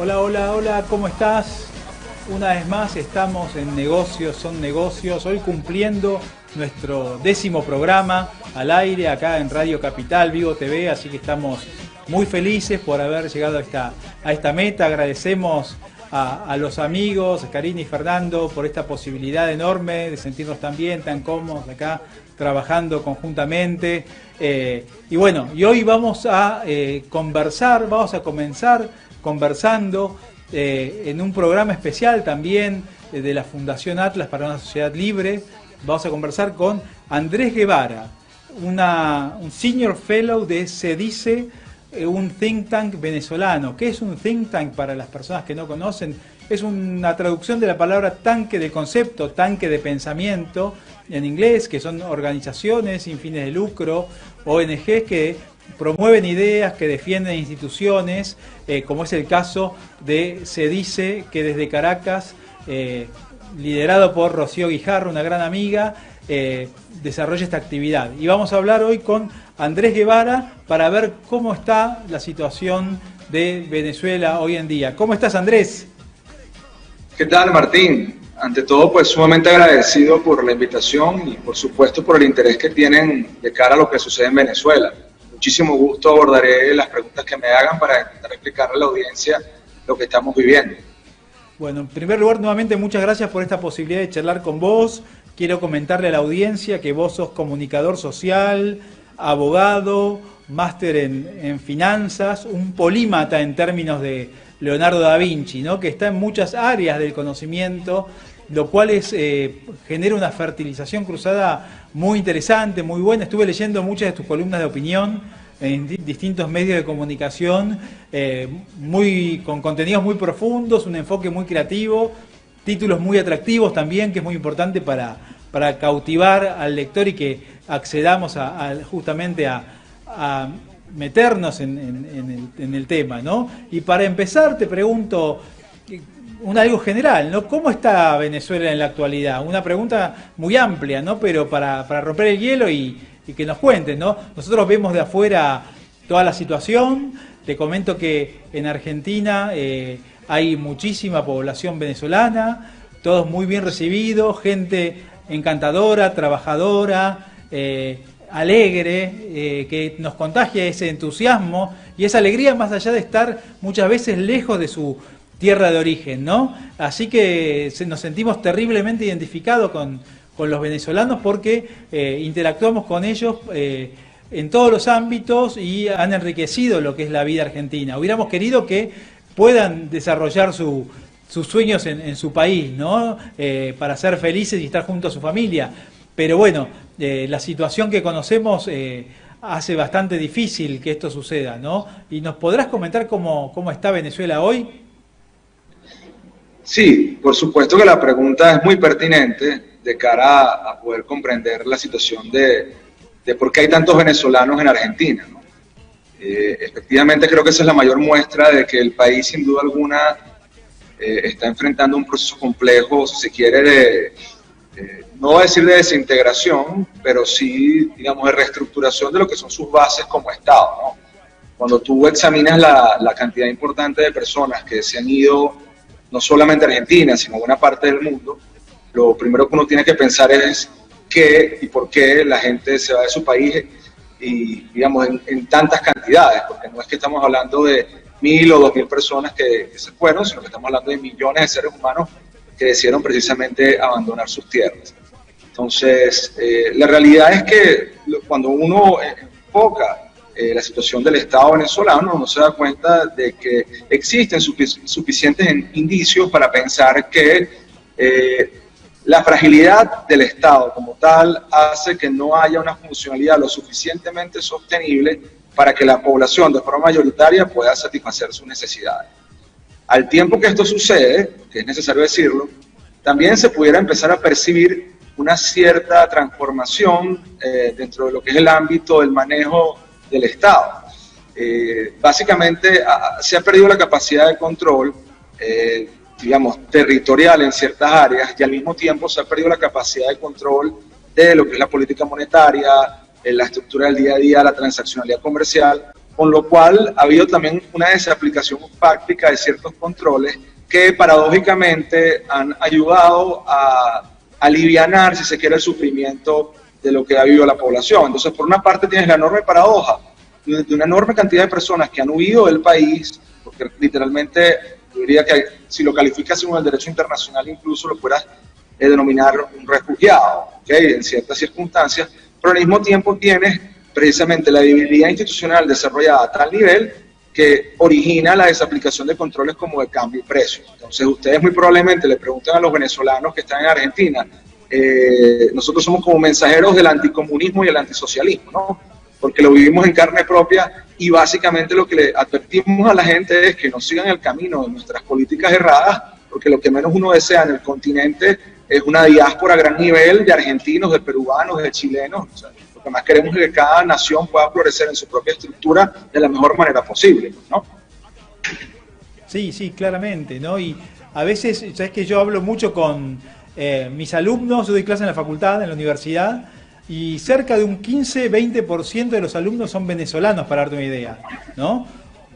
Hola, hola, hola, ¿cómo estás? Una vez más estamos en Negocios son Negocios, hoy cumpliendo nuestro 10º programa al aire acá en Radio Capital, Vivo TV, así que estamos muy felices por haber llegado a esta meta. Agradecemos a los amigos, a Karina y Fernando, por esta posibilidad enorme de sentirnos tan bien, tan cómodos acá, trabajando conjuntamente. Y bueno, y hoy vamos a vamos a comenzar conversando en un programa especial también de la Fundación Atlas para una Sociedad Libre. Vamos a conversar con Andrés Guevara, un Senior Fellow de CEDICE, un think tank venezolano. ¿Qué es un think tank para las personas que no conocen? Es una traducción de la palabra tanque, de concepto, tanque de pensamiento en inglés, que son organizaciones sin fines de lucro, ONGs que promueven ideas, que defienden instituciones, como es el caso de CEDICE, que desde Caracas, liderado por Rocío Guijarro, una gran amiga, desarrolla esta actividad. Y vamos a hablar hoy con Andrés Guevara para ver cómo está la situación de Venezuela hoy en día. ¿Cómo estás, Andrés? ¿Qué tal, Martín? Ante todo, pues sumamente agradecido por la invitación y por supuesto por el interés que tienen de cara a lo que sucede en Venezuela. Muchísimo gusto abordaré las preguntas que me hagan para intentar explicarle a la audiencia lo que estamos viviendo. Bueno, en primer lugar, nuevamente muchas gracias por esta posibilidad de charlar con vos. Quiero comentarle a la audiencia que vos sos comunicador social, abogado, máster en finanzas, un polímata en términos de Leonardo da Vinci, ¿no? Que está en muchas áreas del conocimiento, lo cual genera una fertilización cruzada muy interesante, muy buena. Estuve leyendo muchas de tus columnas de opinión en distintos medios de comunicación, con contenidos muy profundos, un enfoque muy creativo, títulos muy atractivos también, que es muy importante para cautivar al lector y que accedamos justamente a meternos en el tema, ¿no? Y para empezar te pregunto algo general, ¿no? ¿Cómo está Venezuela en la actualidad? Una pregunta muy amplia, ¿no? Pero para romper el hielo y que nos cuenten, ¿no? Nosotros vemos de afuera toda la situación. Te comento que en Argentina hay muchísima población venezolana, todos muy bien recibidos, gente encantadora, trabajadora, alegre, que nos contagia ese entusiasmo y esa alegría más allá de estar muchas veces lejos de su tierra de origen, ¿no? Así que nos sentimos terriblemente identificados con los venezolanos porque interactuamos con ellos en todos los ámbitos y han enriquecido lo que es la vida argentina. Hubiéramos querido que puedan desarrollar sus sueños en su país, ¿no? Para ser felices y estar junto a su familia. Pero bueno, la situación que conocemos hace bastante difícil que esto suceda, ¿no? ¿Y nos podrás comentar cómo está Venezuela hoy? Sí, por supuesto que la pregunta es muy pertinente de cara a poder comprender la situación de por qué hay tantos venezolanos en Argentina, ¿no? Efectivamente creo que esa es la mayor muestra de que el país sin duda alguna está enfrentando un proceso complejo, si se quiere, no voy a decir de desintegración, pero sí, digamos, de reestructuración de lo que son sus bases como Estado, ¿no? Cuando tú examinas la cantidad importante de personas que se han ido, no solamente a Argentina, sino a buena parte del mundo, lo primero que uno tiene que pensar es qué y por qué la gente se va de su país y, digamos, en tantas cantidades, porque no es que estamos hablando de 1.000 o 2.000 personas que se fueron, sino que estamos hablando de millones de seres humanos que decidieron precisamente abandonar sus tierras. Entonces, la realidad es que cuando uno enfoca la situación del Estado venezolano, uno se da cuenta de que existen suficientes indicios para pensar que la fragilidad del Estado como tal hace que no haya una funcionalidad lo suficientemente sostenible para que la población de forma mayoritaria pueda satisfacer sus necesidades. Al tiempo que esto sucede, que es necesario decirlo, también se pudiera empezar a percibir una cierta transformación dentro de lo que es el ámbito del manejo del Estado. Básicamente se ha perdido la capacidad de control, digamos, territorial en ciertas áreas y al mismo tiempo se ha perdido la capacidad de control de lo que es la política monetaria, la estructura del día a día, la transaccionalidad comercial, con lo cual ha habido también una desaplicación práctica de ciertos controles que paradójicamente han ayudado a alivianar, si se quiere, el sufrimiento de lo que ha vivido la población. Entonces, por una parte tienes la enorme paradoja de una enorme cantidad de personas que han huido del país, porque literalmente yo diría que si lo calificas según el derecho internacional incluso lo puedas denominar un refugiado, ¿okay? En ciertas circunstancias, pero al mismo tiempo tienes precisamente la debilidad institucional desarrollada a tal nivel que origina la desaplicación de controles como de cambio y precio. Entonces ustedes muy probablemente le preguntan a los venezolanos que están en Argentina, nosotros somos como mensajeros del anticomunismo y el antisocialismo, ¿no? Porque lo vivimos en carne propia y básicamente lo que le advertimos a la gente es que no sigan el camino de nuestras políticas erradas, porque lo que menos uno desea en el continente es una diáspora a gran nivel de argentinos, de peruanos, de chilenos. O sea, lo que más queremos es que cada nación pueda florecer en su propia estructura de la mejor manera posible, ¿no? Sí, sí, claramente, ¿no? Y a veces, sabes que yo hablo mucho con mis alumnos, yo doy clase en la facultad, en la universidad, y cerca de un 15-20% de los alumnos son venezolanos, para darte una idea, ¿no?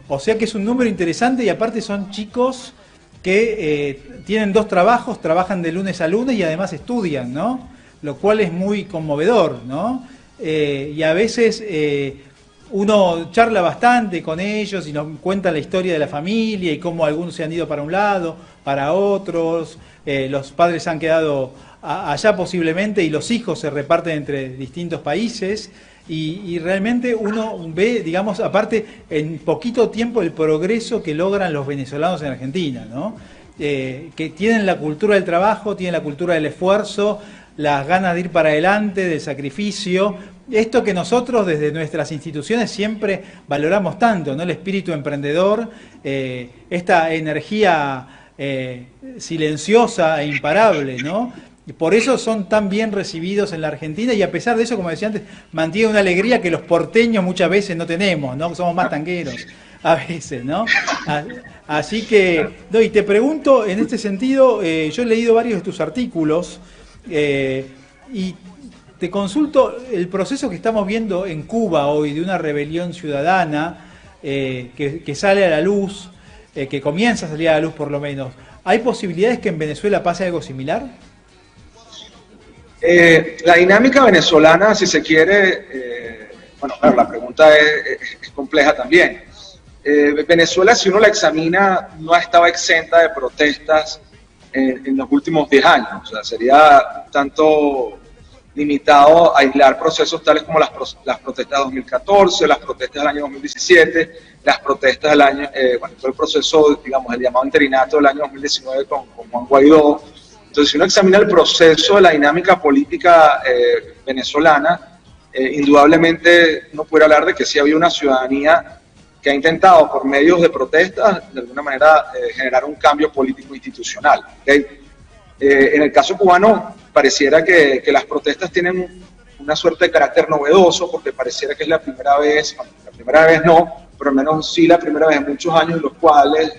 O sea que es un número interesante y aparte son chicos que tienen 2 trabajos, trabajan de lunes a lunes y además estudian, ¿no? Lo cual es muy conmovedor, ¿no? Y a veces uno charla bastante con ellos y nos cuenta la historia de la familia y cómo algunos se han ido para un lado, para otros, los padres han quedado allá posiblemente y los hijos se reparten entre distintos países y realmente uno ve, digamos, aparte en poquito tiempo el progreso que logran los venezolanos en Argentina, ¿no? Que tienen la cultura del trabajo, tienen la cultura del esfuerzo, las ganas de ir para adelante, del sacrificio, esto que nosotros desde nuestras instituciones siempre valoramos tanto, ¿no? El espíritu emprendedor, esta energía silenciosa e imparable, ¿no? Y por eso son tan bien recibidos en la Argentina y a pesar de eso, como decía antes, mantiene una alegría que los porteños muchas veces no tenemos, ¿no? Somos más tangueros a veces, ¿no? Así que, no, y te pregunto, en este sentido, yo he leído varios de tus artículos y te consulto el proceso que estamos viendo en Cuba hoy de una rebelión ciudadana que sale a la luz, que comienza a salir a la luz por lo menos. ¿Hay posibilidades que en Venezuela pase algo similar? La dinámica venezolana, si se quiere, bueno, claro, la pregunta es compleja también. Venezuela, si uno la examina, no estaba exenta de protestas en los últimos 10 años. O sea, sería tanto limitado a aislar procesos tales como las protestas de 2014, las protestas del año 2017, las protestas del año, bueno, todo el proceso, digamos, el llamado interinato del año 2019 con Juan Guaidó. Entonces, si uno examina el proceso de la dinámica política venezolana, indudablemente uno puede hablar de que sí había una ciudadanía que ha intentado, por medios de protestas, de alguna manera generar un cambio político institucional. ¿Okay? En el caso cubano, pareciera que las protestas tienen una suerte de carácter novedoso, porque pareciera que es la primera vez, bueno, la primera vez no, pero al menos sí la primera vez en muchos años en los cuales,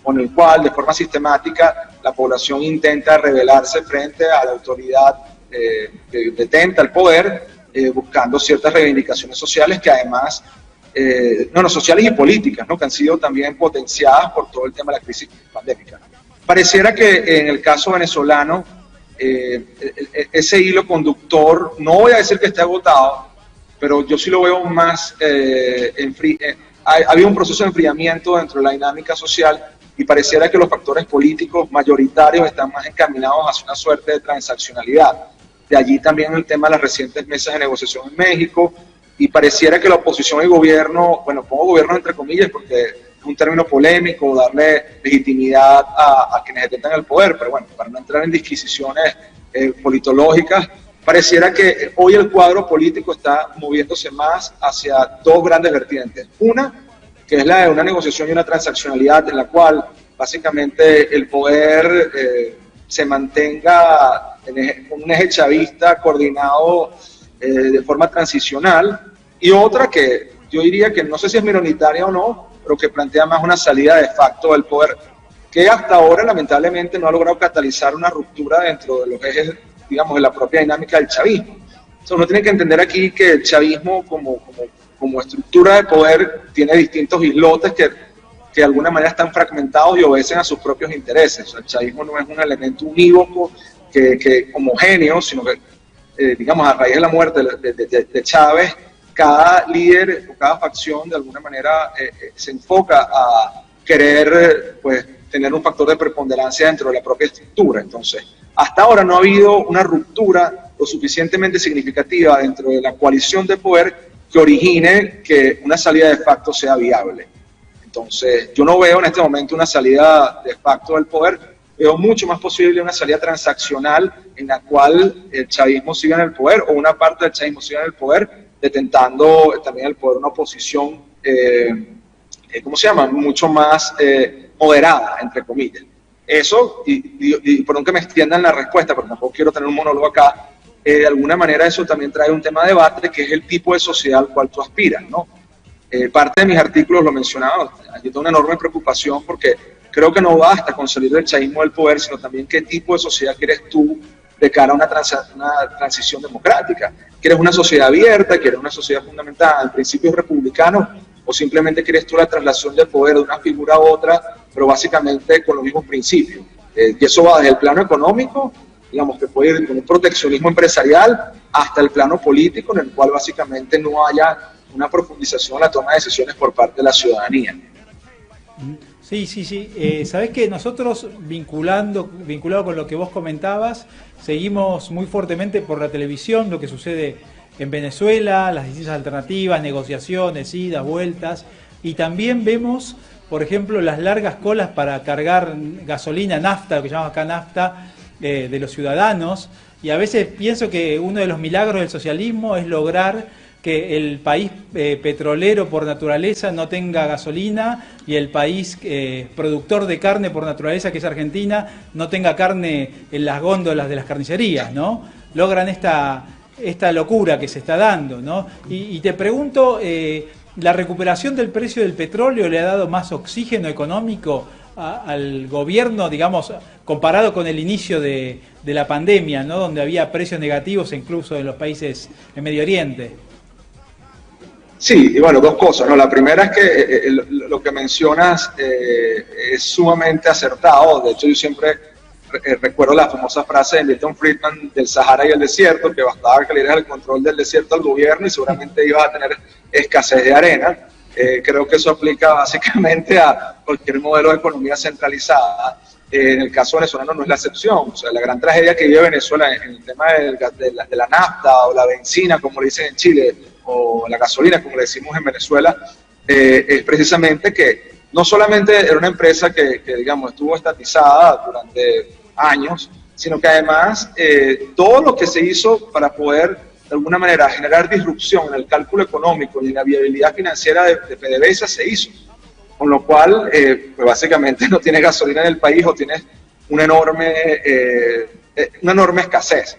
con el cual, de forma sistemática, la población intenta rebelarse frente a la autoridad que detenta el poder, buscando ciertas reivindicaciones sociales que además, sociales y políticas, ¿no? Que han sido también potenciadas por todo el tema de la crisis pandémica. Pareciera que en el caso venezolano, ese hilo conductor, no voy a decir que esté agotado, pero yo sí lo veo más, había un proceso de enfriamiento dentro de la dinámica social y pareciera que los factores políticos mayoritarios están más encaminados hacia una suerte de transaccionalidad. De allí también el tema de las recientes mesas de negociación en México, y pareciera que la oposición y el gobierno, bueno, pongo gobierno entre comillas porque es un término polémico, darle legitimidad a quienes detentan el poder, pero bueno, para no entrar en disquisiciones politológicas, pareciera que hoy el cuadro político está moviéndose más hacia 2 grandes vertientes. Una, que es la de una negociación y una transaccionalidad en la cual básicamente el poder se mantenga en un eje chavista coordinado de forma transicional, y otra que yo diría que no sé si es minoritaria o no, pero que plantea más una salida de facto del poder, que hasta ahora lamentablemente no ha logrado catalizar una ruptura dentro de los ejes, digamos, de la propia dinámica del chavismo. Entonces uno tiene que entender aquí que el chavismo como como estructura de poder tiene distintos islotes que de alguna manera están fragmentados y obedecen a sus propios intereses. O sea, el chavismo no es un elemento unívoco que homogéneo, sino que, digamos, a raíz de la muerte de Chávez, cada líder o cada facción de alguna manera se enfoca a querer pues, tener un factor de preponderancia dentro de la propia estructura. Entonces, hasta ahora no ha habido una ruptura lo suficientemente significativa dentro de la coalición de poder que origine que una salida de facto sea viable. Entonces, yo no veo en este momento una salida de facto del poder, veo mucho más posible una salida transaccional en la cual el chavismo siga en el poder o una parte del chavismo siga en el poder, detentando también el poder una oposición, ¿cómo se llama?, mucho más moderada, entre comillas. Eso, y perdón que me extienda en la respuesta, pero tampoco quiero tener un monólogo acá, de alguna manera eso también trae un tema de debate, que es el tipo de sociedad al cual tú aspiras, ¿no? Parte de mis artículos lo mencionaba, yo tengo una enorme preocupación porque creo que no basta con salir del chavismo del poder, sino también qué tipo de sociedad quieres tú de cara a una transición democrática. ¿Quieres una sociedad abierta? ¿Quieres una sociedad fundamentada en principios republicanos? ¿O simplemente quieres tú la traslación de poder de una figura a otra, pero básicamente con los mismos principios? Y eso va desde el plano económico, digamos que puede ir con un proteccionismo empresarial, hasta el plano político, en el cual básicamente no haya una profundización en la toma de decisiones por parte de la ciudadanía. Sí. Sabés que nosotros, vinculado con lo que vos comentabas, seguimos muy fuertemente por la televisión lo que sucede en Venezuela, las distintas alternativas, negociaciones, idas, vueltas, y también vemos, por ejemplo, las largas colas para cargar gasolina, nafta, lo que llamamos acá nafta, de los ciudadanos, y a veces pienso que uno de los milagros del socialismo es lograr que el país petrolero por naturaleza no tenga gasolina y el país productor de carne por naturaleza, que es Argentina, no tenga carne en las góndolas de las carnicerías, ¿no? Logran esta locura que se está dando, ¿no? Y te pregunto, ¿la recuperación del precio del petróleo le ha dado más oxígeno económico al gobierno, digamos, comparado con el inicio de la pandemia, ¿no? Donde había precios negativos incluso en los países en Medio Oriente? Sí, y bueno, dos cosas, ¿no? La primera es que lo que mencionas es sumamente acertado. De hecho, yo siempre recuerdo la famosa frase de Milton Friedman del Sahara y el desierto, que bastaba que le dieras el control del desierto al gobierno y seguramente ibas a tener escasez de arena. Creo que eso aplica básicamente a cualquier modelo de economía centralizada. En el caso venezolano no es la excepción. O sea, la gran tragedia que vive Venezuela en el tema de la nafta o la benzina, como le dicen en Chile, o la gasolina, como le decimos en Venezuela, es precisamente que no solamente era una empresa que digamos, estuvo estatizada durante años, sino que además todo lo que se hizo para poder, de alguna manera, generar disrupción en el cálculo económico y en la viabilidad financiera de PDVSA se hizo. Con lo cual, pues básicamente no tienes gasolina en el país o tienes una enorme escasez.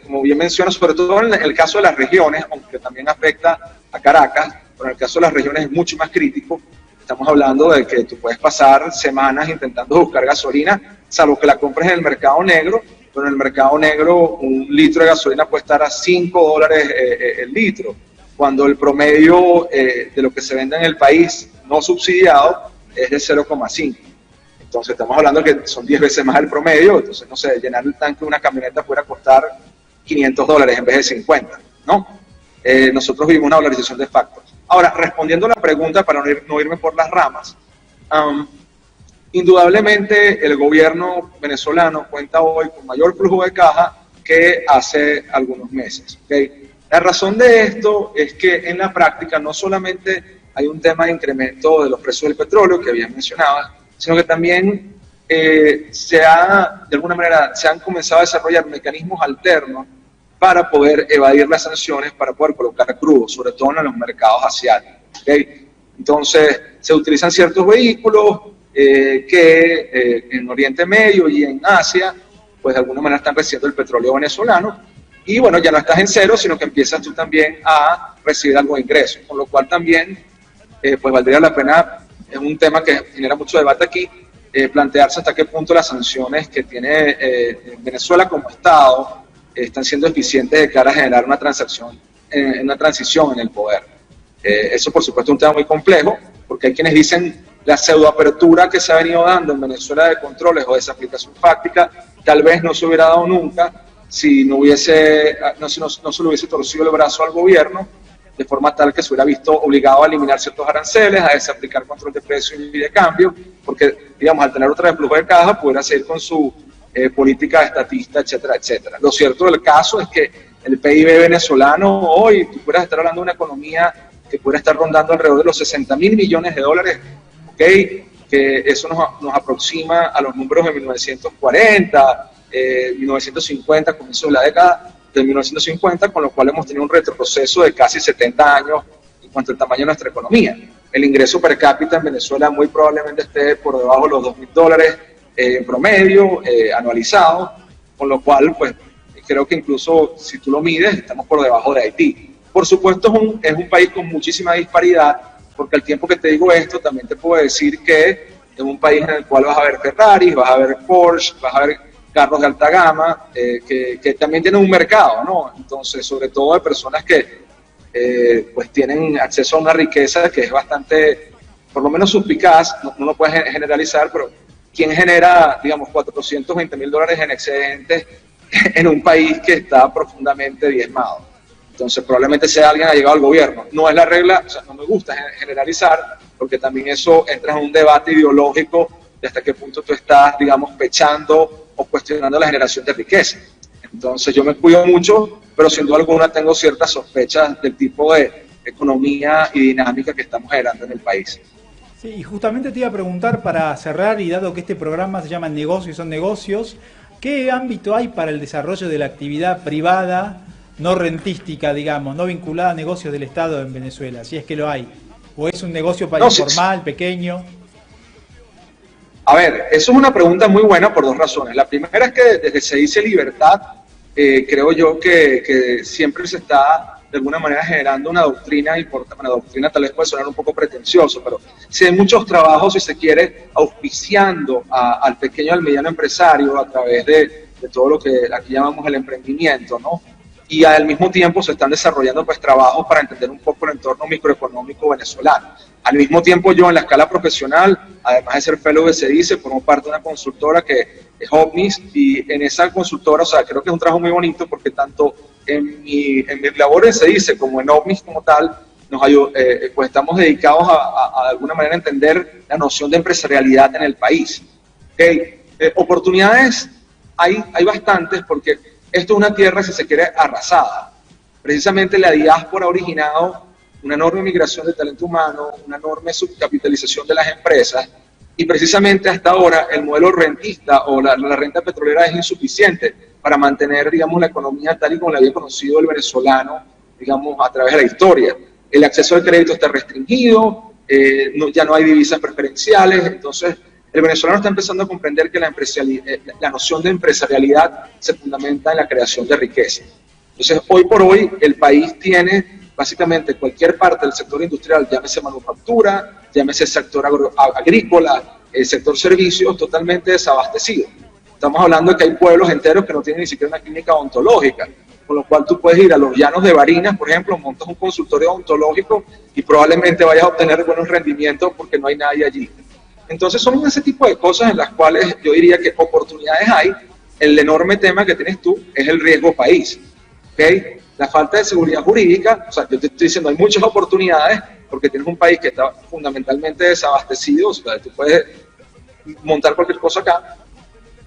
Como bien menciona, sobre todo en el caso de las regiones, aunque también afecta a Caracas, pero en el caso de las regiones es mucho más crítico. Estamos hablando de que tú puedes pasar semanas intentando buscar gasolina, salvo que la compres en el mercado negro, pero en el mercado negro un litro de gasolina puede estar a $5 el litro, cuando el promedio de lo que se vende en el país no subsidiado es de 0,5. Entonces estamos hablando que son 10 veces más el promedio, entonces no sé, llenar el tanque de una camioneta puede costar $500 en vez de 50, ¿no? Nosotros vivimos una dolarización de facto. Ahora, respondiendo a la pregunta, para no irme por las ramas, indudablemente el gobierno venezolano cuenta hoy con mayor flujo de caja que hace algunos meses, ¿okay? La razón de esto es que en la práctica no solamente hay un tema de incremento de los precios del petróleo, que bien mencionaba, sino que también de alguna manera se han comenzado a desarrollar mecanismos alternos para poder evadir las sanciones, para poder colocar crudo, sobre todo en los mercados asiáticos, ¿okay? Entonces, se utilizan ciertos vehículos que en Oriente Medio y en Asia, pues de alguna manera están recibiendo el petróleo venezolano, y bueno, ya no estás en cero, sino que empiezas tú también a recibir algo de ingresos, con lo cual también, pues valdría la pena, es un tema que genera mucho debate aquí, plantearse hasta qué punto las sanciones que tiene Venezuela como Estado están siendo eficientes de cara a generar una transición en el poder. Eso, por supuesto, es un tema muy complejo, porque hay quienes dicen la pseudoapertura que se ha venido dando en Venezuela de controles o desaplicación fáctica, tal vez no se hubiera dado nunca si no se le hubiese torcido el brazo al gobierno, de forma tal que se hubiera visto obligado a eliminar ciertos aranceles, a desaplicar control de precios y de cambio, porque, digamos, al tener otra vez flujo de caja, pudiera seguir con su política estatista, etcétera, etcétera. Lo cierto del caso es que el PIB venezolano hoy, tú pudieras estar hablando de una economía que pudiera estar rondando alrededor de los 60.000 millones de dólares, ¿ok? Que eso nos aproxima a los números de 1940, 1950, comienzos de la década de 1950, con lo cual hemos tenido un retroceso de casi 70 años en cuanto al tamaño de nuestra economía. El ingreso per cápita en Venezuela muy probablemente esté por debajo de los $2.000 en promedio, anualizado, con lo cual, pues, creo que incluso si tú lo mides, estamos por debajo de Haití. Por supuesto, es un país con muchísima disparidad, porque al tiempo que te digo esto, también te puedo decir que es un país en el cual vas a ver Ferraris, vas a ver Porsche, vas a ver carros de alta gama, que también tienen un mercado, ¿no? Entonces, sobre todo de personas que pues tienen acceso a una riqueza que es bastante, por lo menos suspicaz, no lo puedes generalizar, pero ¿quién genera, digamos, $420.000 en excedentes en un país que está profundamente diezmado? Entonces, probablemente sea alguien allegado al gobierno. No es la regla, o sea, no me gusta generalizar, porque también eso entra en un debate ideológico de hasta qué punto tú estás, digamos, pechando o cuestionando la generación de riqueza. Entonces, yo me cuido mucho, pero sin duda alguna tengo ciertas sospechas del tipo de economía y dinámica que estamos generando en el país. Sí, y justamente te iba a preguntar para cerrar, y dado que este programa se llama Negocios son negocios, ¿qué ámbito hay para el desarrollo de la actividad privada, no rentística, digamos, no vinculada a negocios del Estado en Venezuela, si es que lo hay? ¿O es un negocio informal, pequeño? A ver, eso es una pregunta muy buena por dos razones. La primera es que desde que se dice libertad, creo yo que siempre se está de alguna manera generando una doctrina importante. Una doctrina tal vez puede sonar un poco pretencioso, pero si hay muchos trabajos, si se quiere, auspiciando al pequeño y al mediano empresario a través de todo lo que aquí llamamos el emprendimiento, ¿no? Y al mismo tiempo se están desarrollando pues trabajos para entender un poco el entorno microeconómico venezolano. Al mismo tiempo yo en la escala profesional, además de ser fellow de CEDICE, formo parte de una consultora que es OVNIS, y en esa consultora, o sea, creo que es un trabajo muy bonito porque tanto en mi labor en CEDICE como en OVNIS como tal, pues estamos dedicados a de alguna manera entender la noción de empresarialidad en el país. ¿Okay? Oportunidades hay bastantes porque esto es una tierra, si se quiere, arrasada. Precisamente la diáspora ha originado una enorme migración de talento humano, una enorme subcapitalización de las empresas, y precisamente hasta ahora el modelo rentista o la renta petrolera es insuficiente para mantener, digamos, la economía tal y como la había conocido el venezolano, digamos, a través de la historia. El acceso al crédito está restringido, ya no hay divisas preferenciales, entonces el venezolano está empezando a comprender que la noción de empresarialidad se fundamenta en la creación de riqueza. Entonces, hoy por hoy, el país tiene básicamente cualquier parte del sector industrial, llámese manufactura, llámese sector agrícola, el sector servicios, totalmente desabastecido. Estamos hablando de que hay pueblos enteros que no tienen ni siquiera una clínica odontológica, con lo cual tú puedes ir a los llanos de Barinas, por ejemplo, montas un consultorio odontológico y probablemente vayas a obtener buenos rendimientos porque no hay nadie allí. Entonces son ese tipo de cosas en las cuales yo diría que oportunidades hay. El enorme tema que tienes tú es el riesgo país, ¿okay? La falta de seguridad jurídica, o sea, yo te estoy diciendo, hay muchas oportunidades porque tienes un país que está fundamentalmente desabastecido, o sea, tú puedes montar cualquier cosa acá,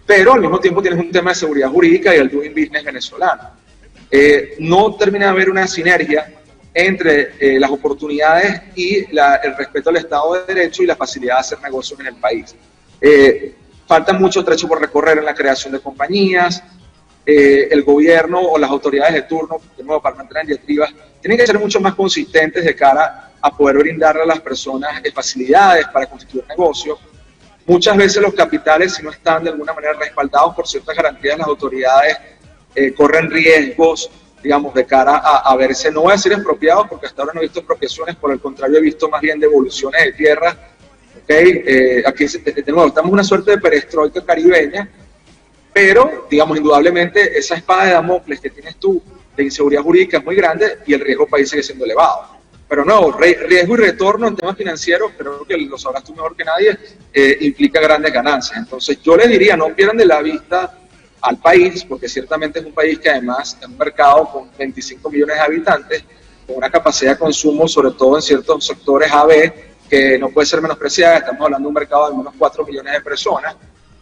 pero al mismo tiempo tienes un tema de seguridad jurídica y el doing business venezolano. No termina de haber una sinergia entre las oportunidades y el respeto al Estado de Derecho y la facilidad de hacer negocios en el país. Falta mucho trecho por recorrer en la creación de compañías. El gobierno o las autoridades de turno, de nuevo para mantener diatribas, tienen que ser mucho más consistentes de cara a poder brindarle a las personas facilidades para constituir negocios. Muchas veces los capitales, si no están de alguna manera respaldados por ciertas garantías de las autoridades, corren riesgos, digamos, de cara a verse, no voy a decir expropiados, porque hasta ahora no he visto expropiaciones, por el contrario he visto más bien devoluciones de tierras. ¿Okay? Aquí de nuevo estamos en una suerte de perestroika caribeña, pero, digamos, indudablemente esa espada de Damocles que tienes tú de inseguridad jurídica es muy grande y el riesgo país sigue siendo elevado. Pero no, riesgo y retorno en temas financieros, creo que lo sabrás tú mejor que nadie, implica grandes ganancias. Entonces yo les diría, no pierdan de la vista al país, porque ciertamente es un país que además es un mercado con 25 millones de habitantes, con una capacidad de consumo, sobre todo en ciertos sectores AB, que no puede ser menospreciada. Estamos hablando de un mercado de unos 4 millones de personas.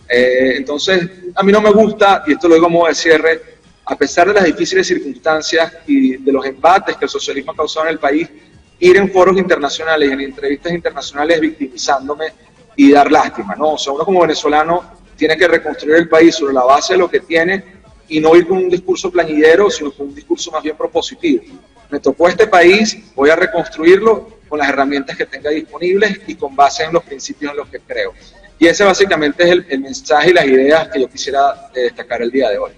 Entonces, a mí no me gusta, y esto lo digo como de cierre, a pesar de las difíciles circunstancias y de los embates que el socialismo ha causado en el país, ir en foros internacionales y en entrevistas internacionales victimizándome y dar lástima, ¿no? O sea, uno como venezolano tiene que reconstruir el país sobre la base de lo que tiene y no ir con un discurso plañidero, sino con un discurso más bien propositivo. Me tocó este país, voy a reconstruirlo con las herramientas que tenga disponibles y con base en los principios en los que creo. Y ese básicamente es el mensaje y las ideas que yo quisiera destacar el día de hoy.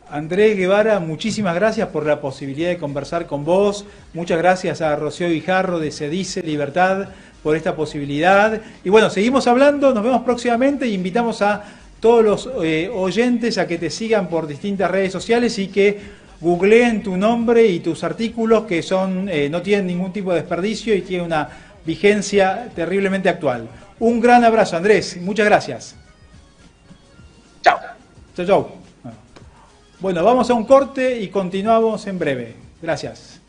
Andrés Guevara, muchísimas gracias por la posibilidad de conversar con vos. Muchas gracias a Rocío Guijarro de Se Dice Libertad por esta posibilidad. Y bueno, seguimos hablando, nos vemos próximamente y invitamos a todos los oyentes a que te sigan por distintas redes sociales y que googleen tu nombre y tus artículos que son no tienen ningún tipo de desperdicio y tienen una vigencia terriblemente actual. Un gran abrazo, Andrés. Muchas gracias. Chao. Chao, chao. Bueno, vamos a un corte y continuamos en breve. Gracias.